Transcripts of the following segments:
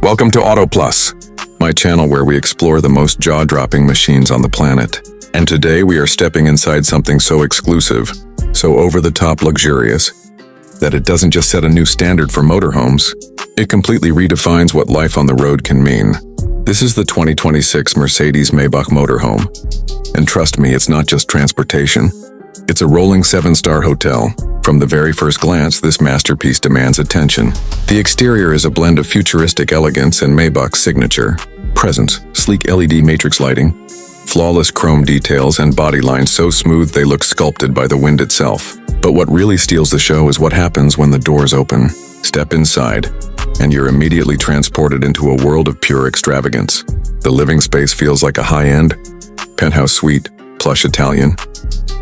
Welcome to Auto Plus, my channel where we explore the most jaw-dropping machines on the planet. And today we are stepping inside something so exclusive, so over-the-top luxurious, that it doesn't just set a new standard for motorhomes, it completely redefines what life on the road can mean. This is the 2026 Mercedes Maybach Motorhome. And trust me, it's not just transportation. It's a rolling 7-star hotel. From the very first glance, this masterpiece demands attention. The exterior is a blend of futuristic elegance and Maybach's signature presence, sleek LED matrix lighting, flawless chrome details, and body lines so smooth they look sculpted by the wind itself. But what really steals the show is what happens when the doors open. Step inside, and you're immediately transported into a world of pure extravagance. The living space feels like a high-end penthouse suite, plush Italian,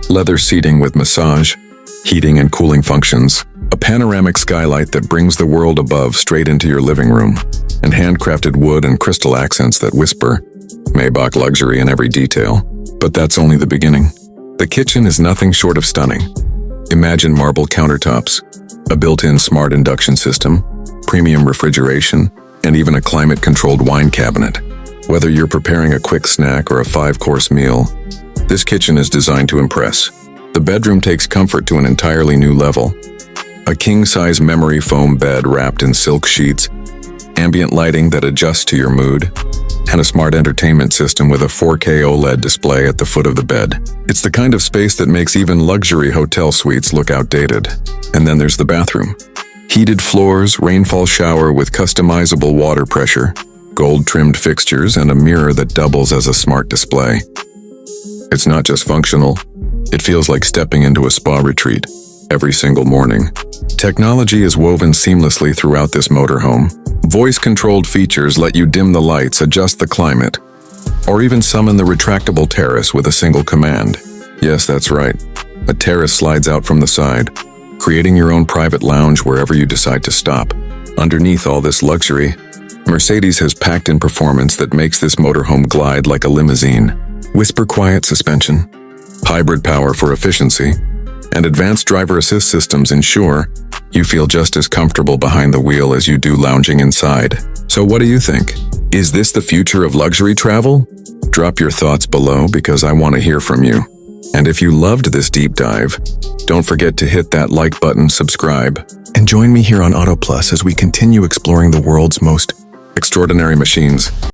leather seating with massage, heating and cooling functions, a panoramic skylight that brings the world above straight into your living room, and handcrafted wood and crystal accents that whisper Maybach luxury in every detail. But that's only the beginning. The kitchen is nothing short of stunning. Imagine marble countertops, a built-in smart induction system, premium refrigeration, and even a climate-controlled wine cabinet. Whether you're preparing a quick snack or a 5-course meal, this kitchen is designed to impress. The bedroom takes comfort to an entirely new level. A king-size memory foam bed wrapped in silk sheets, ambient lighting that adjusts to your mood, and a smart entertainment system with a 4K OLED display at the foot of the bed. It's the kind of space that makes even luxury hotel suites look outdated. And then there's the bathroom. Heated floors, rainfall shower with customizable water pressure, gold-trimmed fixtures, and a mirror that doubles as a smart display. It's not just functional, it feels like stepping into a spa retreat every single morning. Technology is woven seamlessly throughout this motorhome. Voice-controlled features let you dim the lights, adjust the climate, or even summon the retractable terrace with a single command. Yes, that's right. A terrace slides out from the side, creating your own private lounge wherever you decide to stop. Underneath all this luxury, Mercedes has packed in performance that makes this motorhome glide like a limousine. Whisper-quiet suspension, hybrid power for efficiency, and advanced driver assist systems ensure you feel just as comfortable behind the wheel as you do lounging inside. So what do you think? Is this the future of luxury travel? Drop your thoughts below because I want to hear from you. And if you loved this deep dive, don't forget to hit that like button, subscribe, and join me here on Auto Plus as we continue exploring the world's most extraordinary machines.